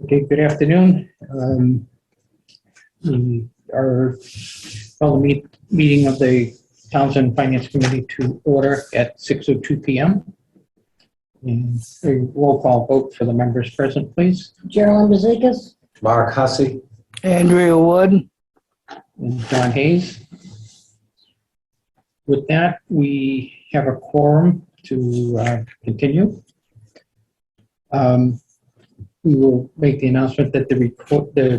Okay, good afternoon. We are calling the meeting of the Townsend Finance Committee to order at 6:02 p.m. And a roll call vote for the members present, please. Geraldine Bezikas. Mark Hussey. Andrea Wood. And John Hayes. With that, we have a quorum to continue. We will make the announcement that the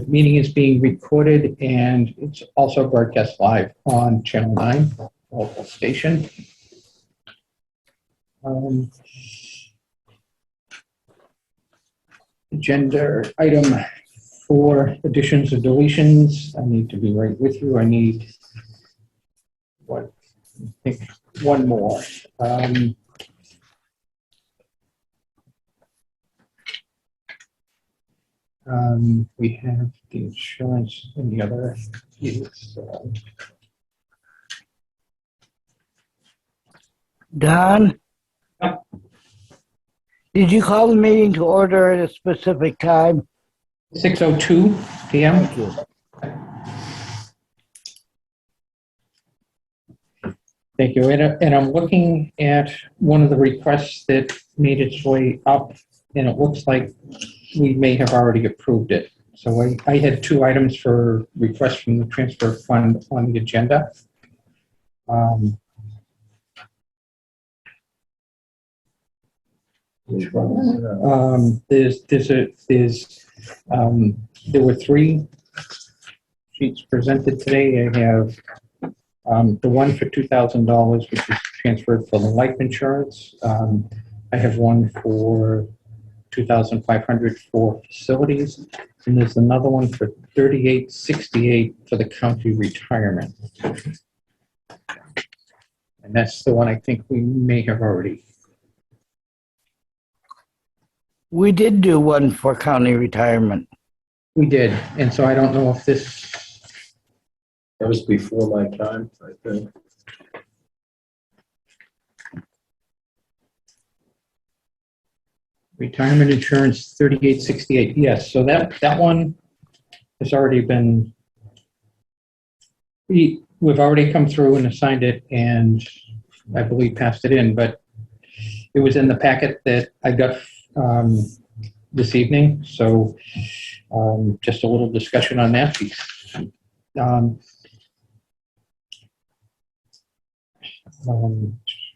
meeting is being recorded and it's also broadcast live on Channel 9 local station. Agenda item 4, additions or deletions. I need to be right with you. I need I think one more. We have the insurance and the other is, Don? Did you call the meeting to order at a specific time? 6:02 p.m. Thank you. Thank you. And I'm looking at one of the requests that made its way up, and it looks like we may have already approved it. So I had 2 items for requests from the transfer fund on the agenda. Which one? There were 3 sheets presented today. I have the one for $2,000, which is transferred for the life insurance. I have one for $2,500 for facilities, and there's another one for $3,868 for the county retirement. And that's the one I think we may have already. We did do one for county retirement. We did, and so I don't know if this. That was before my time, I think. Retirement insurance, $3,868. Yes, so that one has already been. We've already come through and assigned it, and I believe passed it in. But it was in the packet that I got this evening. So just a little discussion on that piece.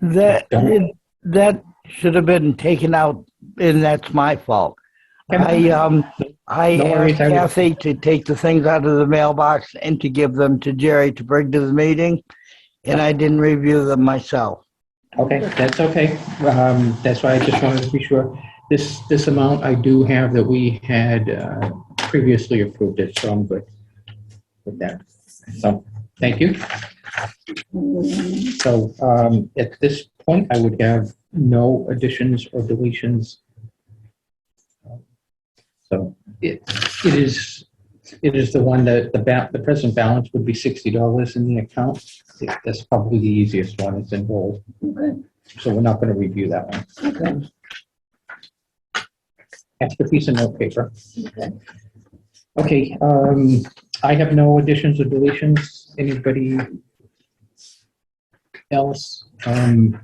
That should have been taken out, and that's my fault. I asked Kathy to take the things out of the mailbox and to give them to Jerry to bring to the meeting, and I didn't review them myself. Okay, that's okay. That's why I just wanted to be sure. This amount I do have that we had previously approved it, so I'm good with that. So, thank you. So, at this point, I would have no additions or deletions. So it is the one that the present balance would be $60 in the account. That's probably the easiest one. It's in bold. Okay. So we're not going to review that one. Okay. Extra piece of note paper. Okay. Okay. I have no additions or deletions. Anybody else have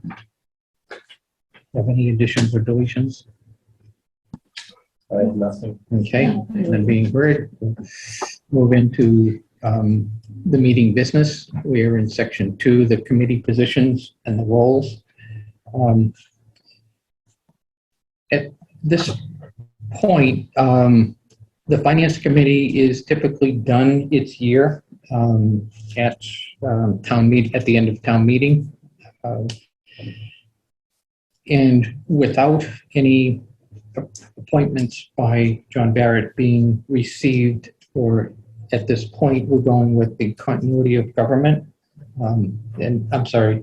any additions or deletions? I have nothing. Okay, and then being heard, we'll move into the meeting business. We are in section 2, the committee positions and the roles. At this point, the finance committee is typically done its year at at the end of town meeting, and without any appointments by John Barrett being received, or at this point, we're going with the continuity of government. And I'm sorry,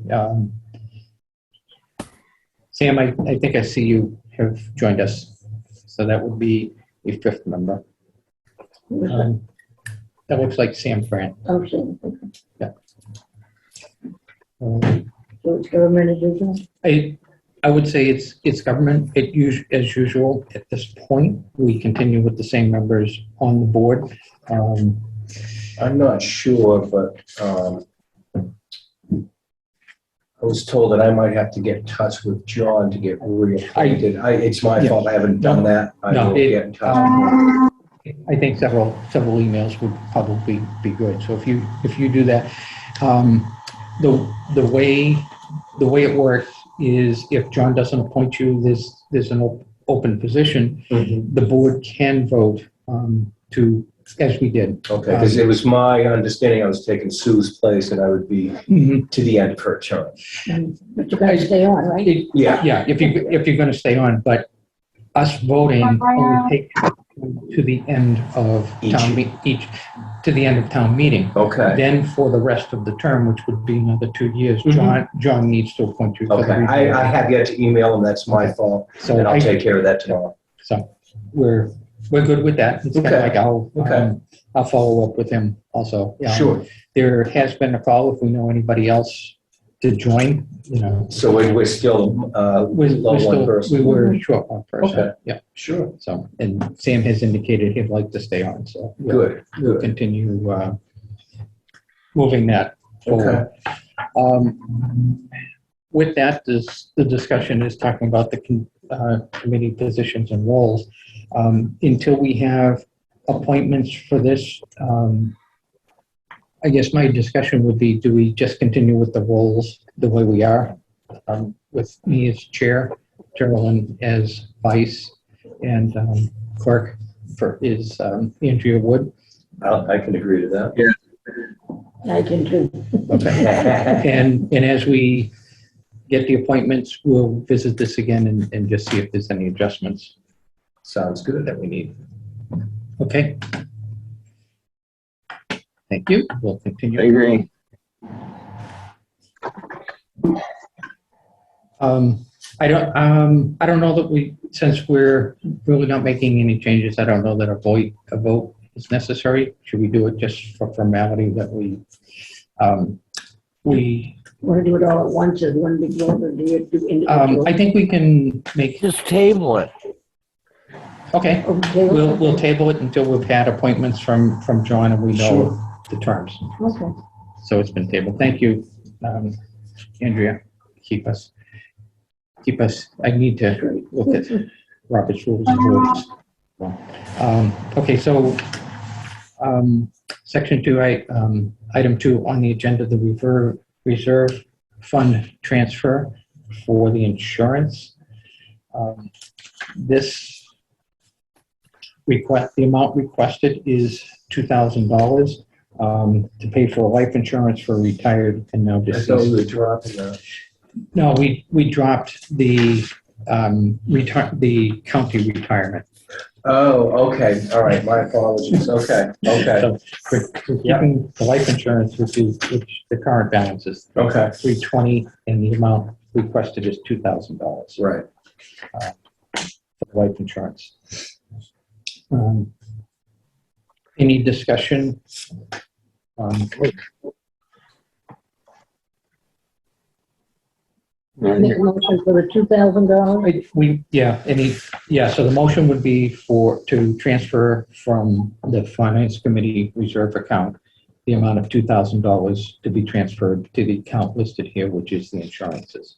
Sam, I think I see you have joined us. So that would be a 5th member. That looks like Sam Grant. Oh, sure. Okay. Yeah. So it's government addition? I would say it's government. As usual, at this point, we continue with the same members on the board. I'm not sure, but I was told that I might have to get in touch with John to get reappointed. It's my Yeah. fault. I haven't done that. I No, will it- get in touch with him. I think several emails would probably be good. So if you do that, the way it works is if John doesn't appoint you, there's an open position. Mhm. The board can vote to, as we did. Okay, because it was my understanding I was taking Sue's place and I would be to the end of her term. But you gotta stay on, right? Yeah. If you're going to stay on, but us voting only take to the end of to the end of town meeting. Okay. Then for the rest of the term, which would be another 2 years, John needs to appoint you. For the Okay. I have yet to email him. That's my fault. So And I'll take care of that tomorrow. So we're good with that. It's kind of Okay. like I'll follow up with him also. Sure. There has been a call if we know anybody else to join, So we're still low one person. we were short one person. Okay. Yeah. Sure. So, and Sam has indicated he'd like to stay on, so Good. we'll continue moving that forward. With that, the discussion is talking about the committee positions and roles. Until we have appointments for this, I guess my discussion would be, do we just continue with the roles the way we are? With me as chair, Carolyn as vice, and clerk is Andrea Wood. I can agree to that. Yeah. I can too. Okay. And as we get the appointments, we'll visit this again and just see if there's any adjustments Sounds good. that we need. Okay. Thank you. We'll continue. I agree. I don't know that since we're really not making any changes, I don't know that a vote is necessary. Should we do it just for formality that we Want to do it all at once as one big vote, or do you do individual? I think we can make, Just table it. okay, we'll table it until we've had appointments from John and we know the terms. Okay. So it's been tabled. Thank you, Andrea. Keep us, I need to look at Robert's Rules of Rules. Okay, so Section 2, Item 2 on the agenda, the reserve fund transfer for the insurance. This request, the amount requested is $2,000 to pay for life insurance for retired and now I thought we deceased. were dropping that. No, we dropped the county retirement. Oh, okay. All right. My apologies. Okay. Okay. So we're keeping the life insurance, which the current balance is Okay. $320, and the amount requested is $2,000 Right. for life insurance. Any discussion? Make a motion for the $2,000. So the motion would be to transfer from the Finance Committee reserve account the amount of $2,000 to be transferred to the account listed here, which is the insurances.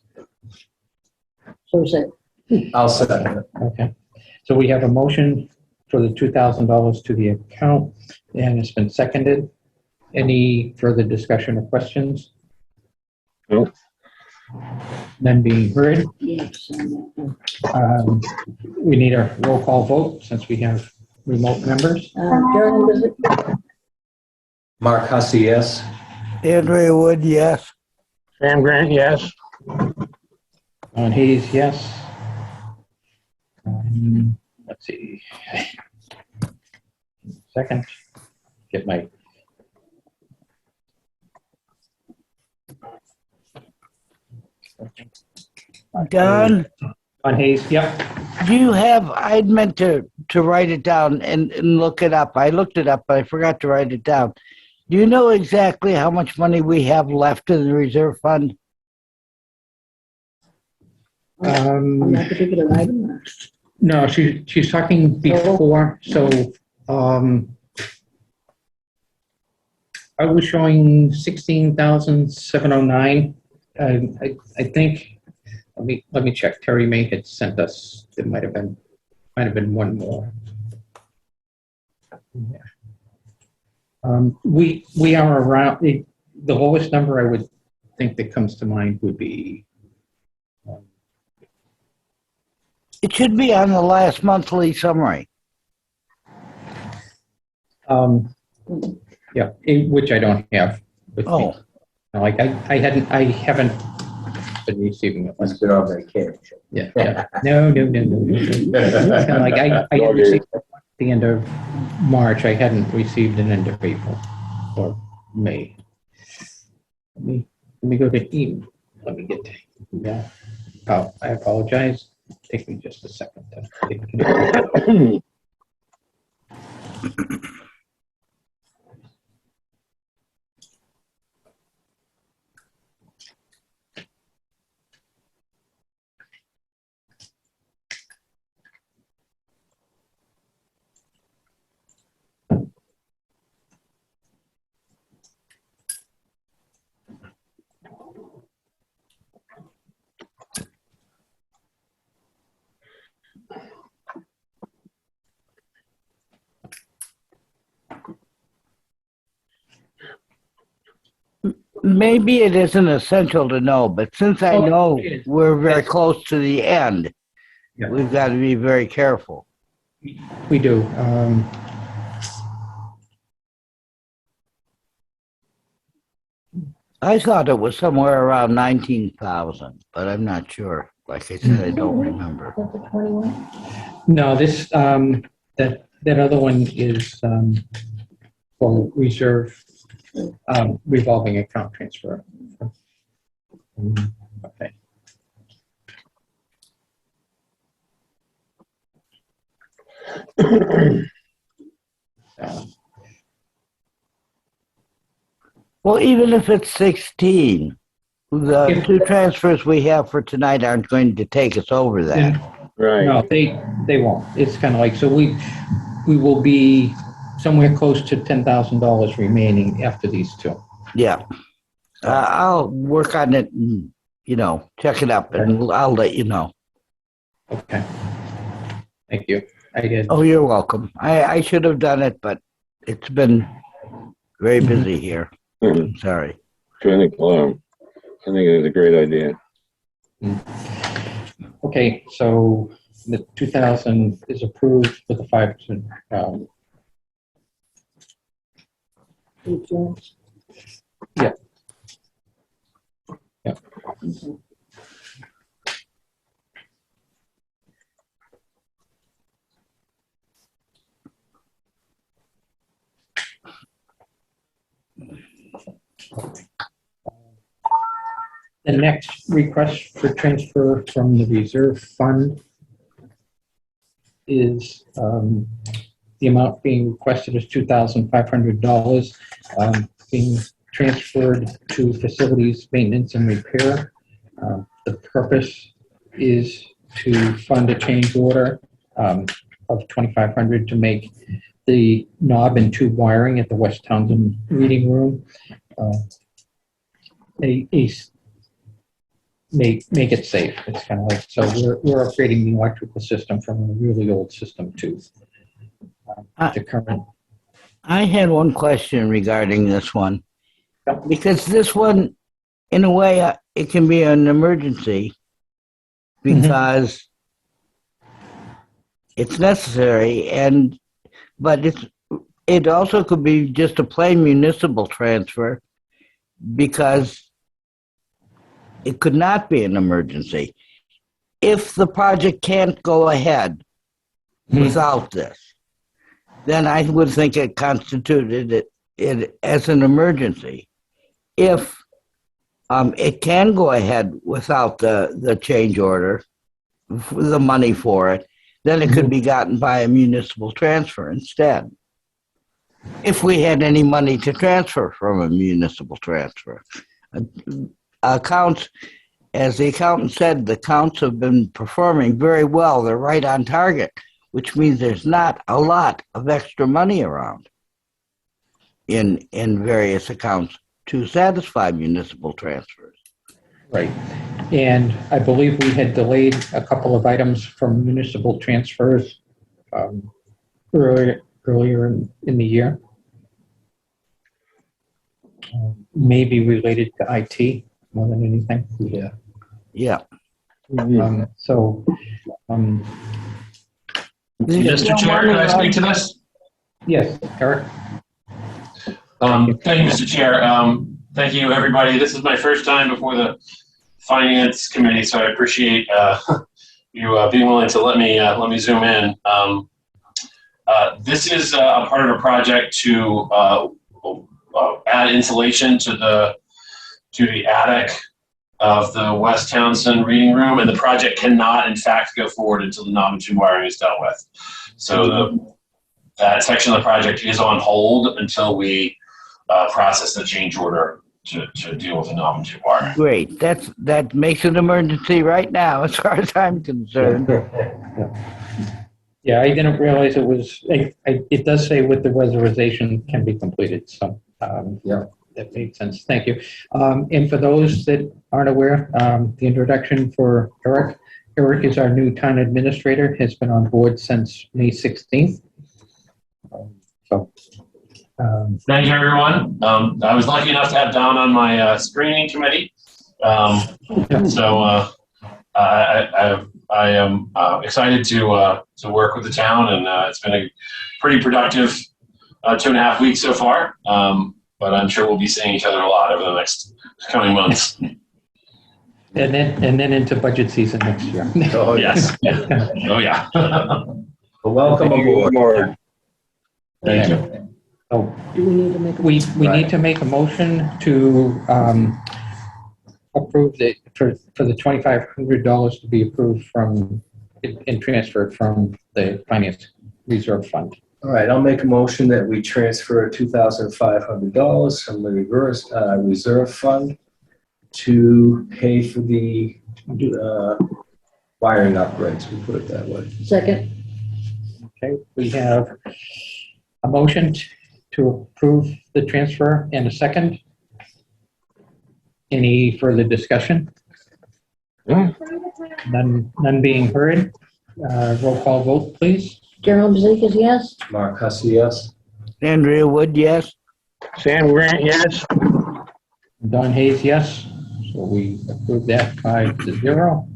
So is it, I'll second it. Okay. So we have a motion for the $2,000 to the account, and it's been seconded. Any further discussion or questions? Nope. None being heard. yes. We need a roll call vote since we have remote members. Carolyn, was it? Mark Hussey, yes. Andrea Wood, yes. Sam Grant, yes. John Hayes, yes. Let's see. Second, get my. Don, John Hayes, yep. do you have, I'd meant to write it down and look it up. I looked it up, but I forgot to write it down. Do you know exactly how much money we have left in the reserve fund? On that particular item? Or? No, she's talking before, so, I was showing 16,709. I think, let me check. Terry May had sent us, there might have been one more. Yeah. We are around, the lowest number I would think that comes to mind would be, It should be on the last monthly summary. yeah, which I don't have with me. Oh, Like I haven't been receiving it. Must have been on vacation. Yeah. No. It's kind of like I had received it at the end of March. I hadn't received an end of April or May. Let me go to email. Let me get to email. Oh, I apologize. Take me just a second. maybe it isn't essential to know, but since I Oh, know it is. we're very close to the end, Yeah. we've got to be very careful. We do. I thought it was somewhere around 19,000, but I'm not sure. Like I said, I don't remember. Is that the 21? No, this that other one is for reserve revolving account transfer. Okay. Well, even if it's 16, the If- two transfers we have for tonight aren't going to take us over that. Right. No, they won't. It's kind of like, so we will be somewhere close to $10,000 remaining after these two. Yeah. I'll work on it and, check it up, and I'll let you know. Okay. Thank you. I did. Oh, you're welcome. I should have done it, but it's been very busy here. I'm sorry. I think it's a great idea. Okay, so the 2,000 is approved with the 5%. Insurance? Yeah. Yeah. Okay. The next request for transfer from the reserve fund is the amount being requested is $2,500, being transferred to facilities maintenance and repair. The purpose is to fund a change order of $2,500 to make the knob and tube wiring at the West Townsend Reading Room make it safe. It's kind of like, so we're upgrading the electrical system from a really old system to the current. I had one question regarding this one. Yep. Because this one, in a way, it can be an emergency because it's necessary, but it also could be just a plain municipal transfer because it could not be an emergency. If the project can't go ahead without this, then I would think it constituted it as an emergency. If it can go ahead without the change order, the money for it, then it could be gotten by a municipal transfer instead. If we had any money to transfer from a municipal transfer. Accounts as the accountant said, the counts have been performing very well. They're right on target, which means there's not a lot of extra money around in various accounts to satisfy municipal transfers. Right. And I believe we had delayed a couple of items from municipal transfers earlier in the year. Maybe related to IT more than anything. Yeah. Yeah. So, Mr. Chair, can I speak to this? yes, Eric? Thank you, Mr. Chair. Thank you, everybody. This is my first time before the Finance Committee, so I appreciate you being willing to let me zoom in. This is a part of a project to add insulation to the attic of the West Townsend Reading Room, and the project cannot, in fact, go forward until the nominative wiring is dealt with. So that section of the project is on hold until we process the change order to deal with the nominative wiring. Great. That makes an emergency right now, as far as I'm concerned. Yeah, I didn't realize it was, it does say with the reservation can be completed, so Yeah. that made sense. Thank you. And for those that aren't aware, the introduction for Eric. Eric is our new town administrator, has been on board since May 16th. Thank you, everyone. I was lucky enough to have Don on my screening committee. So I am excited to work with the town, and it's been a pretty productive 2.5 weeks so far. But I'm sure we'll be seeing each other a lot over the next coming months. And then into budget season next year. Oh, Yes. Oh, yeah. Well, welcome aboard. Thank you. So Do we need to make a? we Right. need to make a motion to approve for the $2,500 to be approved from and transferred from the Finance Reserve Fund. All right, I'll make a motion that we transfer $2,500 from the reserve fund to pay for the wiring upgrades, we put it that way. Second, Okay, we have a motion to approve the transfer and a second. Any further discussion? None being heard. Roll call vote, please. Gerald Zekas, yes? Mark Hussey, yes? Andrea Wood, yes? Sam Grant, yes. Don Hayes, yes. So we approve that 5-0.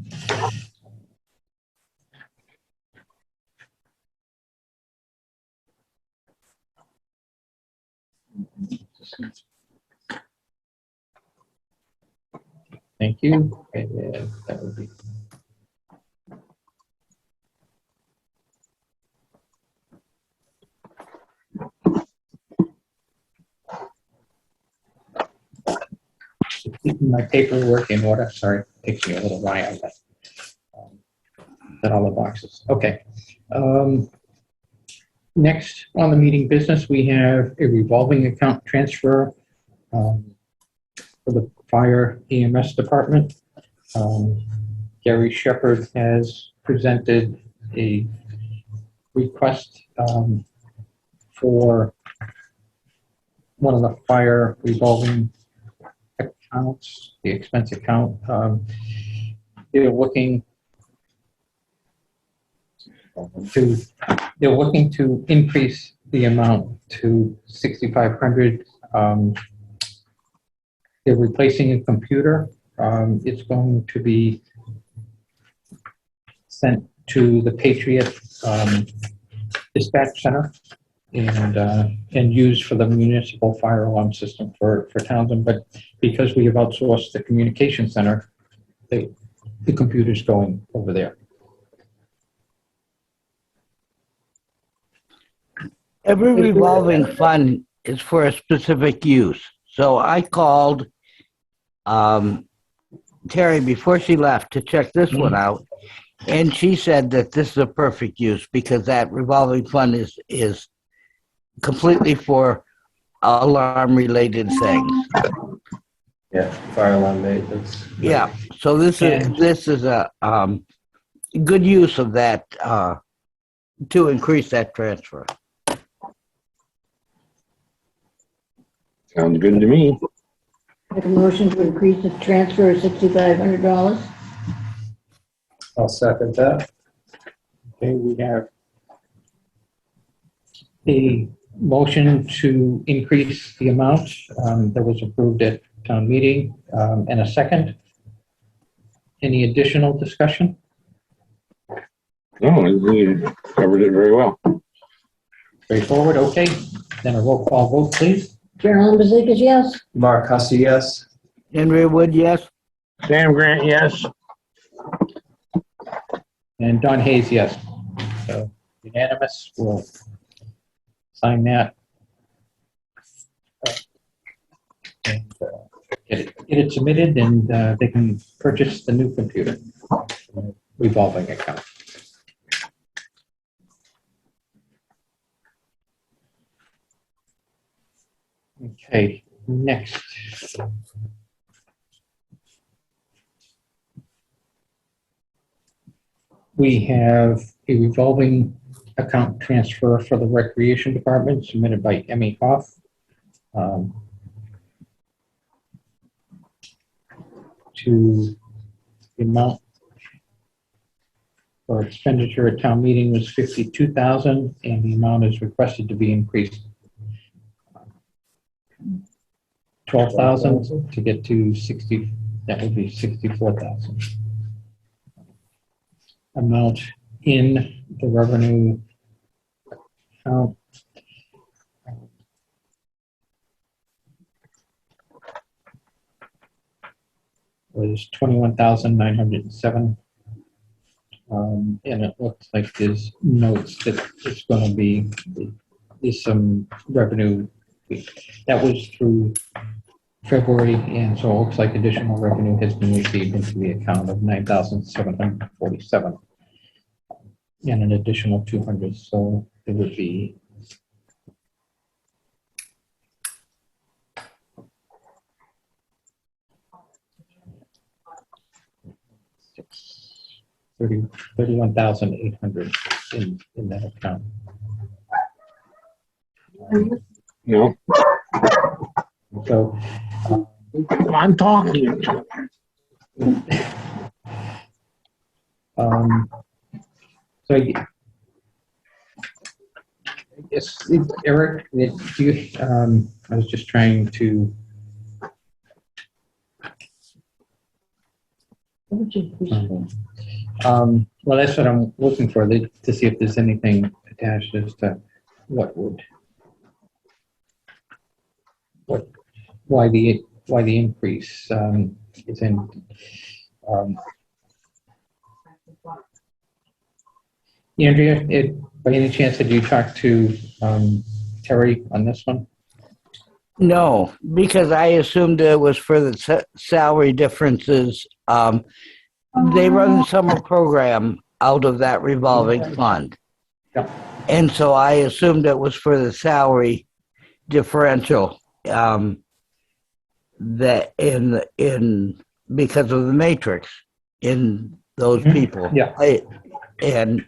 Thank you. Okay, yeah, that would be. Keeping my paperwork in order. Sorry, takes me a little while, but got all the boxes. Okay. Next on the meeting business, we have a revolving account transfer for the fire EMS department. Gary Shepard has presented a request for one of the fire revolving accounts, the expense account. They're looking to increase the amount to $6,500. They're replacing a computer. It's going to be sent to the Patriot Dispatch Center and used for the municipal fire alarm system for Townsend. But because we have outsourced the communication center, the computer's going over there. Every revolving fund is for a specific use. So I called Terry before she left to check this one out, and she said that this is a perfect use because that revolving fund is completely for alarm-related things. Yeah, fire alarm maintenance. Yeah, so this is a good use of that to increase that transfer. Sounds good to me. Make a motion to increase the transfer of $6,500. I'll second that. Okay, we have a motion to increase the amount that was approved at town meeting, and a second. Any additional discussion? No, you covered it very well. Straightforward, okay. Then a roll call vote, please. Carolyn Bezikas, yes. Mark Hussey, yes. Henry Wood, yes? Sam Grant, yes. And Don Hayes, yes. So unanimous, we'll sign that. And get it submitted, and they can purchase the new computer. Revolving account. Okay, next. We have a revolving account transfer for the Recreation Department submitted by Emmy Hoff. To the amount for expenditure at town meeting was $52,000, and the amount is requested to be increased $12,000 to get to 60. That would be 64,000. Amount in the revenue account was 21,907. And it looks like there's notes that it's going to be, there's some revenue that was through February, and so it looks like additional revenue has been received into the account of 9,747 and an additional 200. So it would be $31,800 in that account. No, So I'm talking. So I guess, Eric, do you, I was just trying to, What would you increase for? well, that's what I'm looking for, to see if there's anything attached as to why the increase is in. Andrea, by any chance, did you talk to Terry on this one? No, because I assumed it was for the salary differences. They run the summer program out of that revolving fund. Yeah. And so I assumed it was for the salary differential that in because of the matrix in those people. Yeah. And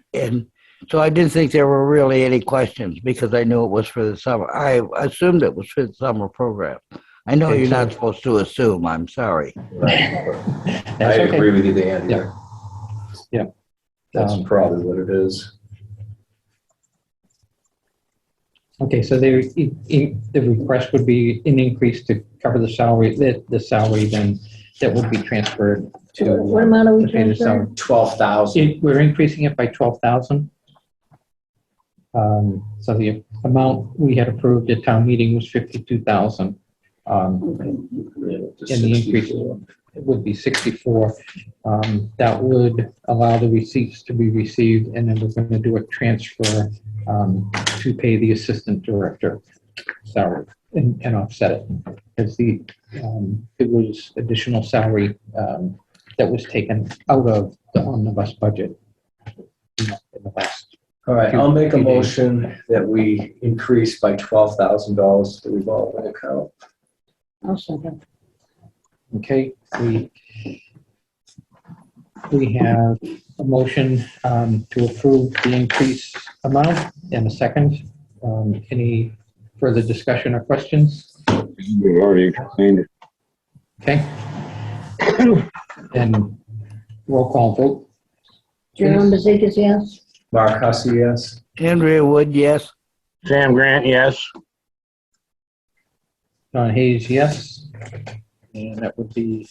so I didn't think there were really any questions because I knew it was for the summer. I assumed it was for the summer program. I know Okay, you're so- not supposed to assume. I'm sorry. Right. That's I okay. agree with you, Dan. Yeah. Yeah. That's probably what it is. Okay, so the request would be an increase to cover the salary, the salary then that would be transferred to. What amount are we to pay the salary. transferring? 12,000. We're increasing it by 12,000. So the amount we had approved at town meeting was 52,000. Okay. And the increase would be 64. That would allow the receipts to be received, and then we're going to do a transfer to pay the assistant director salary and offset it. Because it was additional salary that was taken out of the omnibus budget in the last. All right, I'll make a motion that we increase by $12,000 the revolving account. I'll second. Okay, we have a motion to approve the increase amount and a second. Any further discussion or questions? We've already explained it. Okay. And roll call vote. John Bezikas, yes. Mark Hussey, yes. Andrea Wood, yes. Sam Grant, yes. John Hayes, yes. And that would be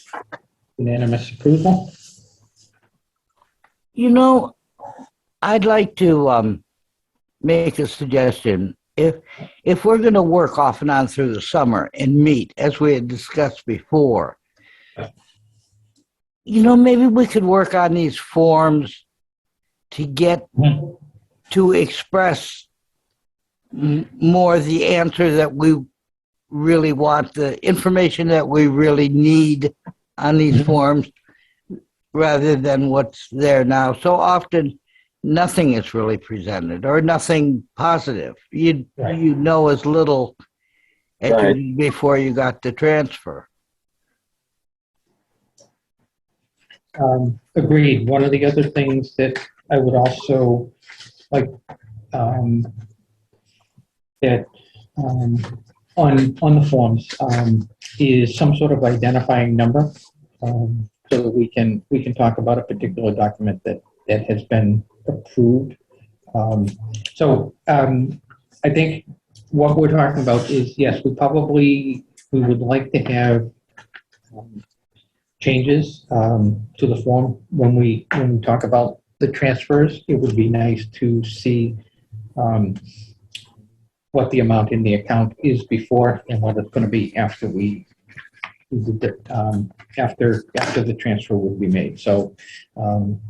unanimous approval. You know, I'd like to make a suggestion. If we're going to work off and on through the summer and meet, as we had discussed before, you know, maybe we could work on these forms to get to express more the answer that we really want, the information that we really need on these forms, rather than what's there now. So often, nothing is really presented or nothing positive. You know as little as you did before you got the transfer. Agreed. One of the other things that I would also like that on the forms is some sort of identifying number, so that we can talk about a particular document that has been approved. I think what we're talking about is, yes, we would like to have changes to the form when we talk about the transfers. It would be nice to see what the amount in the account is before and what it's going to be after after the transfer would be made. So, and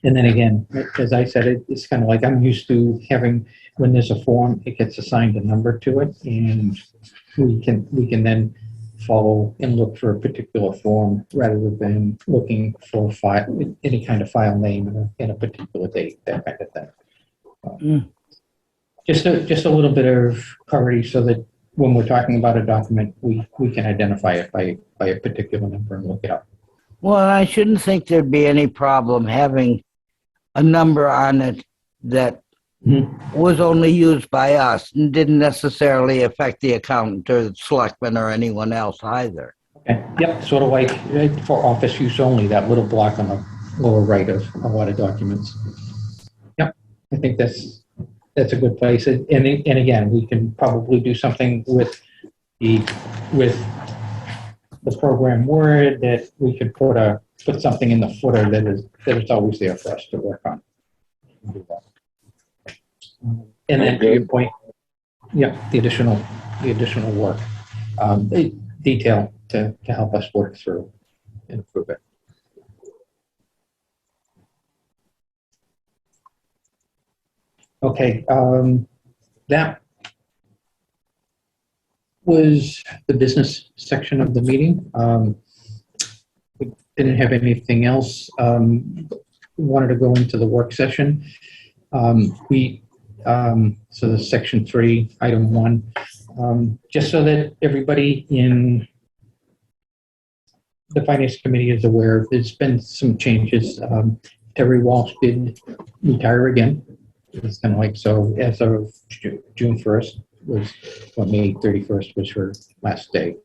then again, as I said, it's kind of like I'm used to having, when there's a form, it gets assigned a number to it, and we can then follow and look for a particular form rather than looking for any kind of file name in a particular date, that kind of thing. Just a little bit of clarity so that when we're talking about a document, we can identify it by a particular number and look it up. Well, I shouldn't think there'd be any problem having a number on it that was only used by us and didn't necessarily affect the accountant or the selectman or anyone else either. Okay. Yep, sort of like for office use only, that little block on the lower right of a lot of documents. Yep, I think that's a good place. And again, we can probably do something with the program Word that we could put something in the footer that is always there for us to work on. And then to your point, yeah, the additional work, detail to help us work through and improve it. Okay, that was the business section of the meeting. We didn't have anything else. We wanted to go into the work session. So the section 3, item 1, just so that everybody in the finance committee is aware, there's been some changes. Terry Walsh did retire again. It's kind of like, so as of June 1st May 31st was her last day.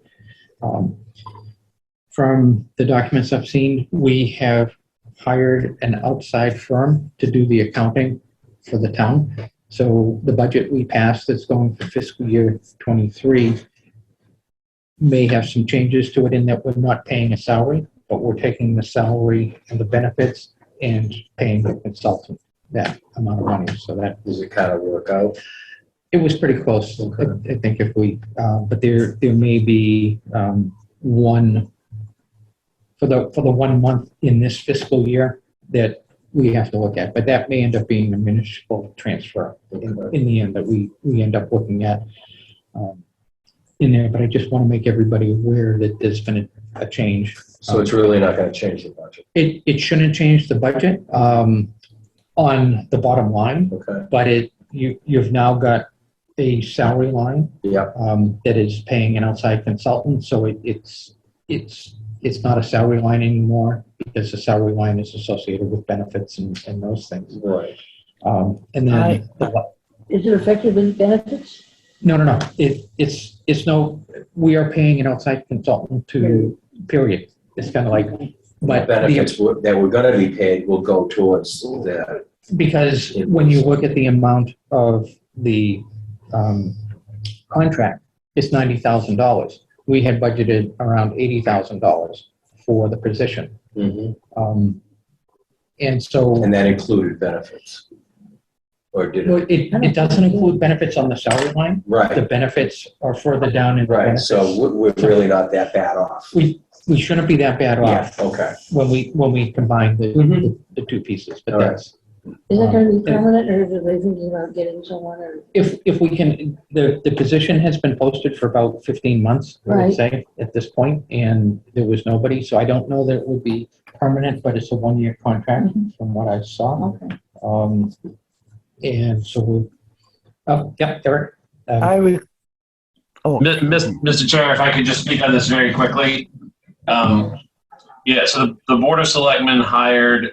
From the documents I've seen, we have hired an outside firm to do the accounting for the town. So the budget we passed that's going for fiscal year 23 may have some changes to it in that we're not paying a salary, but we're taking the salary and the benefits and paying the consultant that amount of money. So that Does it kind of work out? it was pretty close. Okay. I think if we, but there may be one for the 1 month in this fiscal year that we have to look at, but that may end up being a municipal transfer in the end that we end up looking at in there. But I just want to make everybody aware that there's been a change. So it's really not going to change the budget. It shouldn't change the budget on the bottom line, Okay. but you've now got a salary line Yeah. that is paying an outside consultant, so it's it's not a salary line anymore because the salary line is associated with benefits and those things. Right. And then, Is it effective with benefits? no. It's no, we are paying an outside consultant to, period. It's kind of like, but Benefits that we're gonna be paid will go towards the, because when you look at the amount of the contract, it's $90,000. We had budgeted around $80,000 for the position. And so and that included benefits. Or did well, it? it doesn't include benefits on the salary line. The Right, benefits are further down in the right, benefits. so we're really not that bad off. We shouldn't be that bad Yeah, off okay. when we combine the two pieces, but All right. that's. Is that gonna be permanent, or are they thinking about getting someone, or? If we can, the position has been posted for about 15 months, I would Right. say, at this point, and there was nobody, so I don't know that it would be permanent, but it's a one-year contract from what I saw. Okay. And so, yeah, Eric. Mr. Chair, if I could just speak on this very quickly. Yeah, so the Board of Selectmen hired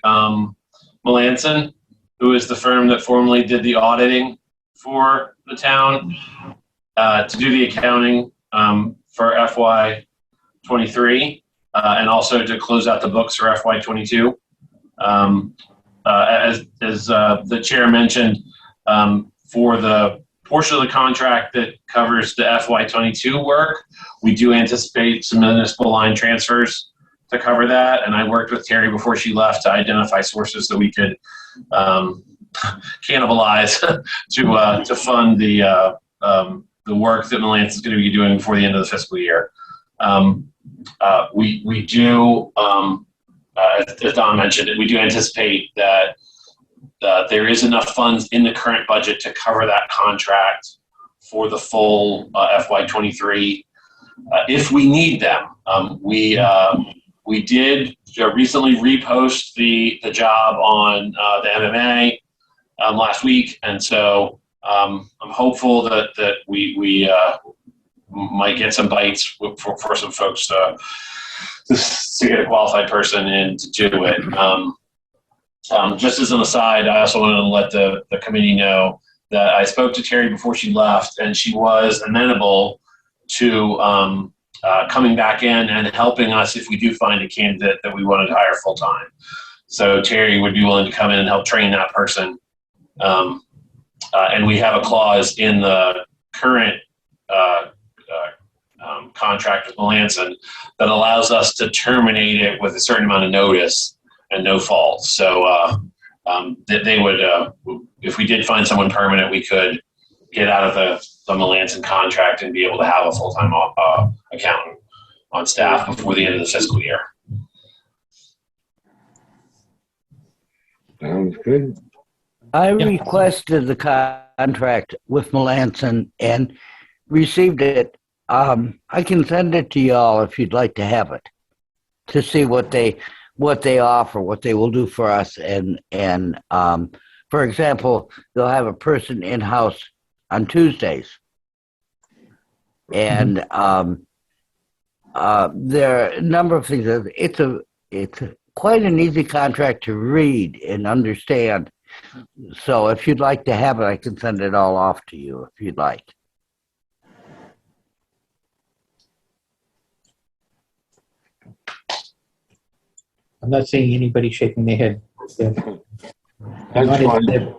Melanson, who is the firm that formerly did the auditing for the town, to do the accounting for FY23 and also to close out the books for FY22. As the chair mentioned, for the portion of the contract that covers the FY22 work, we do anticipate some municipal line transfers to cover that. And I worked with Terry before she left to identify sources that we could cannibalize to fund the work that Melanson is going to be doing before the end of the fiscal year. We do, as Don mentioned, we do anticipate that there is enough funds in the current budget to cover that contract for the full FY23 if we need them. We did recently repost the job on the MMA last week, and so I'm hopeful that we might get some bites for some folks to get a qualified person in to do it. Just as an aside, I also wanted to let the committee know that I spoke to Terry before she left, and she was amenable to coming back in and helping us if we do find a candidate that we wanted to hire full time. So Terry would be willing to come in and help train that person. And we have a clause in the current contract with Melanson that allows us to terminate it with a certain amount of notice and no fault. So they would, if we did find someone permanent, we could get out of the Melanson contract and be able to have a full-time accountant on staff before the end of the fiscal year. Sounds good. I requested the contract with Melanson and received it. I can send it to y'all if you'd like to have it, to see what they offer, what they will do for us. And for example, they'll have a person in-house on Tuesdays. And there are a number of things. It's quite an easy contract to read and understand. So if you'd like to have it, I can send it all off to you if you'd like. I'm not seeing anybody shaking their head. That's fine.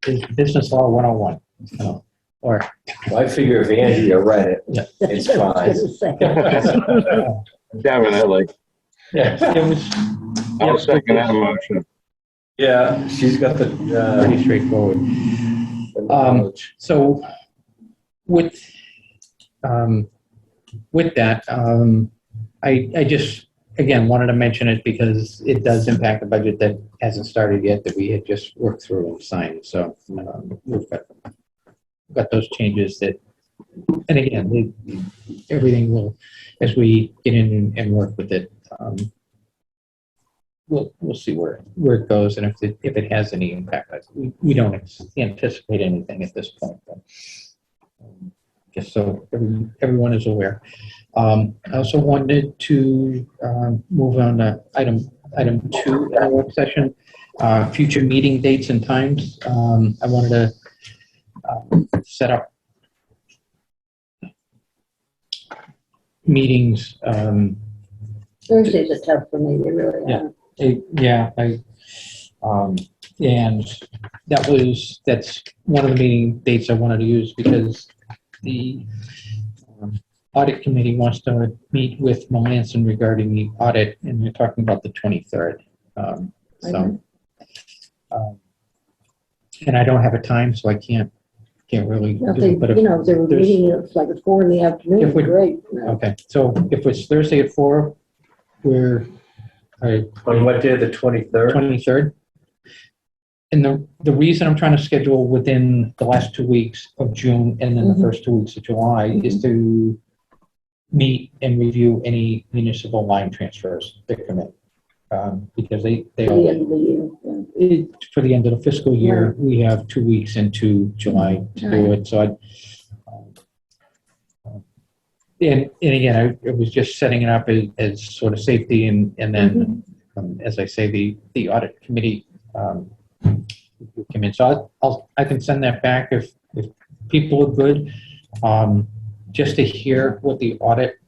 It's Business Law 101. Or Well, I figure if Andrea read it, it's fine. Definitely. yeah, it was I'll second that motion. Yeah, she's got the pretty straightforward. knowledge. So with that, I just, again, wanted to mention it because it does impact the budget that hasn't started yet, that we had just worked through and signed. So we've got those changes that, and again, everything will, as we get in and work with it, we'll see where it goes and if it has any impact. We don't anticipate anything at this point. But, just so everyone is aware. I also wanted to move on to item 2 in the work session, future meeting dates and times. I wanted to set up meetings. Thursdays are tough for me, they really Yeah. are. And that's one of the meeting dates I wanted to use because the audit committee wants to meet with Melanson regarding the audit, and they're talking about the 23rd. So, and I don't have a time, so I can't really If do they, it. But you know, if they were there's- meeting, it's like at 4 in the afternoon, If we- great. okay, so if it's Thursday at 4, we're On what day, the 23rd? 23rd. And the reason I'm trying to schedule within the last 2 weeks of June and then the Mhm. first 2 weeks of July is to meet and review any municipal line transfers that come in. Because they At the all, end of the year, yeah. for the end of the fiscal year, we have 2 weeks into July to do it. So and again, I was just setting it up as sort of safety and then, as I say, the audit committee will come in. So I can send that back if people are good, just to hear what the audit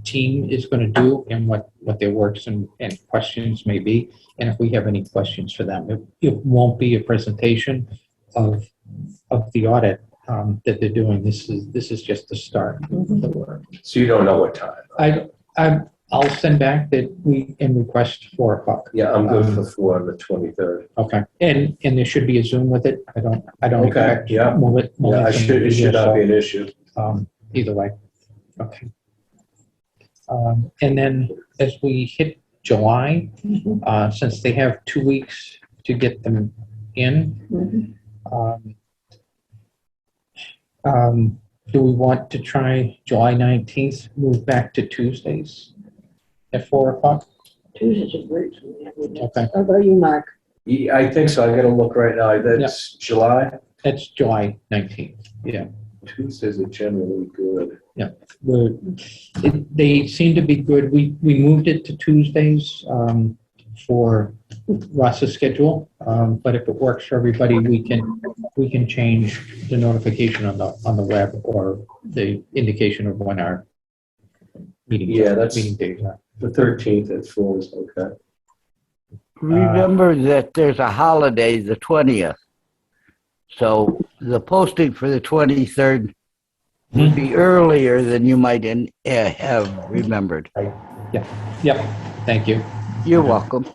team is going to do and what their works and questions may be. And if we have any questions for them, it won't be a presentation of the audit that they're doing. This is just the start of the work. So you don't know what time? I'll send back that we can request 4 o'clock. Yeah, I'm good for 4 on the 23rd. Okay, and there should be a Zoom with it. I don't Okay, expect yeah. Yeah, it should not be an issue. either way. Okay. And then as we hit July, since they have 2 weeks to get them in, do we want to try July 19th, move back to Tuesdays at 4 o'clock? Tuesdays are great for me. I mean, Okay. How about you, Mark? Yeah, I think so. I gotta look right now. That's July. That's July 19th, yeah. Tuesdays are generally good. They seem to be good. We moved it to Tuesdays for Ross's schedule, but if it works for everybody, we can change the notification on the web or the indication of when our meeting days are. The 13th at 4 is okay. Remember that there's a holiday, the 20th. So the posting for the 23rd would be earlier than you might have remembered. Yep, thank you. You're welcome.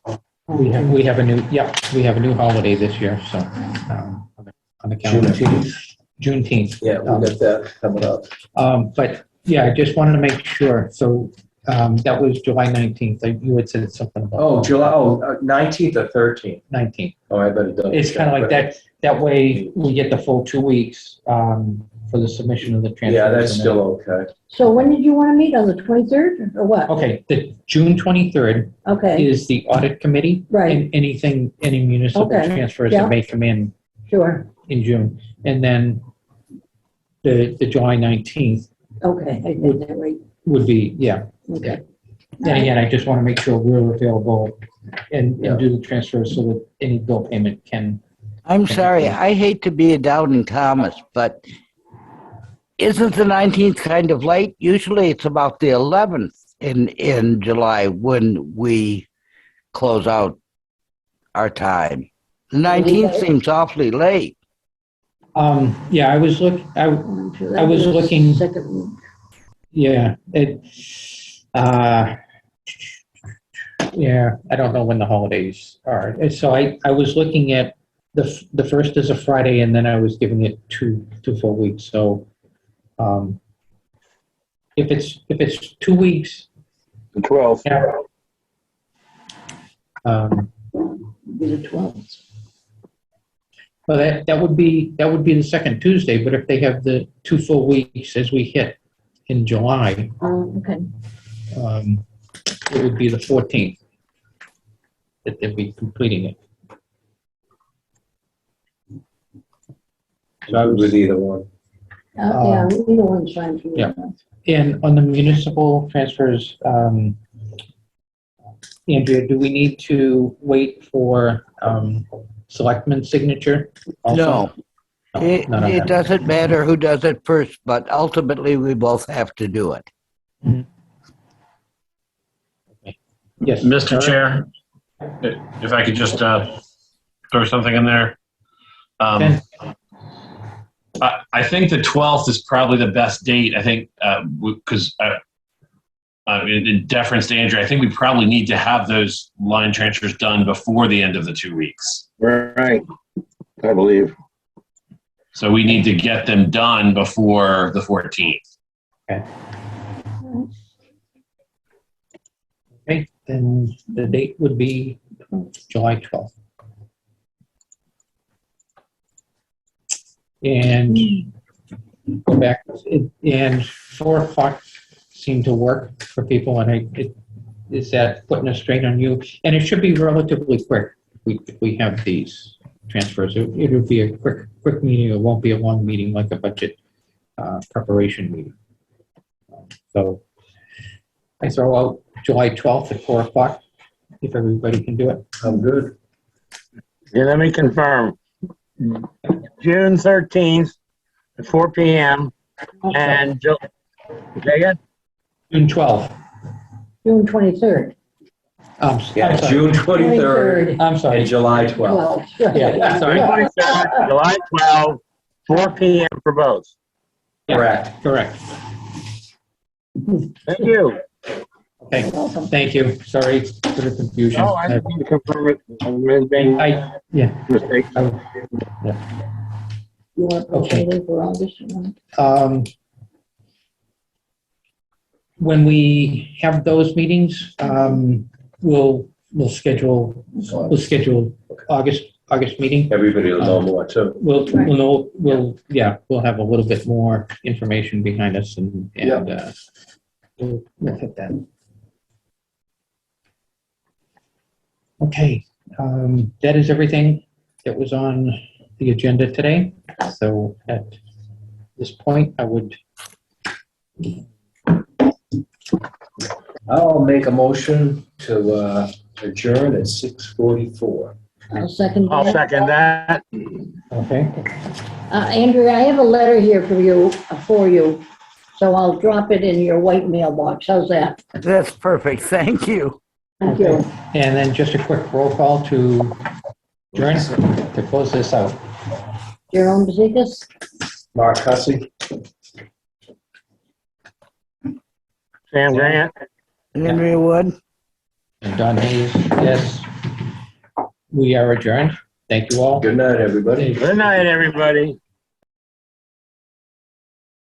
We have a new holiday this year, so on the calendar. Juneteenth. Yeah, we got that coming up. But yeah, I just wanted to make sure. So that was July 19th. You had said something about. Oh, July, 19th or 13th? 19th. Oh, I better double It's check, kind of like but- that. That way we get the full 2 weeks for the submission of the transfers. Yeah, that's and still okay. So when did you want to meet, on the 23rd or what? then- Okay, the June 23rd Okay, is the audit committee. Right. And any municipal Okay, transfers yeah. that may come in sure. June. And then the July 19th Okay, I did that right. would be, yeah. Okay. And again, I just want to make sure we're available and Yeah. do the transfers so that any bill payment can. I'm sorry, I hate to be a Doubting Thomas, but isn't the 19th kind of late? Usually it's about the 11th in July when we close out our time. The 19th seems awfully late. Yeah, I was I was looking- Second week. yeah, yeah, I don't know when the holidays are. And so I was looking at the first is a Friday and then I was giving it two full weeks. So if it's 2 weeks, The 12th. yeah, Be the 12th. well, that would be the second Tuesday, but if they have the 2 full weeks as we hit in July, Okay. it would be the 14th that they'd be completing it. So I With was, either one. Yeah, either one's fine for me. Yeah. And on the municipal transfers, Andrea, do we need to wait for selectman's signature? also? No, No, none of it them. doesn't matter who does it first, but ultimately we both have to do it. Yes. Mr. Chair, if I could just throw something in there. Ken? I think the 12th is probably the best date. I think because in deference to Andrew, I think we probably need to have those line transfers done before the end of the 2 weeks. Right, I believe. So we need to get them done before the 14th. Okay, then the date would be July 12th. And go back, and 4 o'clock seemed to work for people, and is that putting a strain on you? And it should be relatively quick if we have these transfers. It'll be a quick meeting. It won't be a long meeting like a budget preparation meeting. So I throw out July 12th at 4 o'clock, if everybody can do it. I'm good. Yeah, let me confirm. June 13th at 4 p.m. and say again? June 12th. June 23rd. I'm Yeah, sorry. June 23rd I'm sorry. and July 12th. Yeah, sorry. 23rd, July 12th, 4 p.m. for both. Correct. Correct. Thank you. Okay, Welcome. thank you. Sorry for the confusion. No, I just need to confirm it. I've been Yeah. mistake. You want to Okay. proceed it for August? You want? When we have those meetings, we'll schedule August meeting. Everybody will know more too. We'll know, we'll have a little bit more information behind us and we'll hit that. Okay, that is everything that was on the agenda today. So at this point, I would I'll make a motion to adjourn at 6:44. I'll second I'll that. second that. okay. Andrea, I have a letter here for you, so I'll drop it in your white mailbox. How's that? That's perfect. Thank you. Thank you. And then just a quick roll call to adjourn, to close this out. Jerome Bezikas? Mark Hussey? Sam Grant. Andrea Wood. And Don Hayes, yes. We are adjourned. Thank you all. Good night, everybody. Good night, everybody.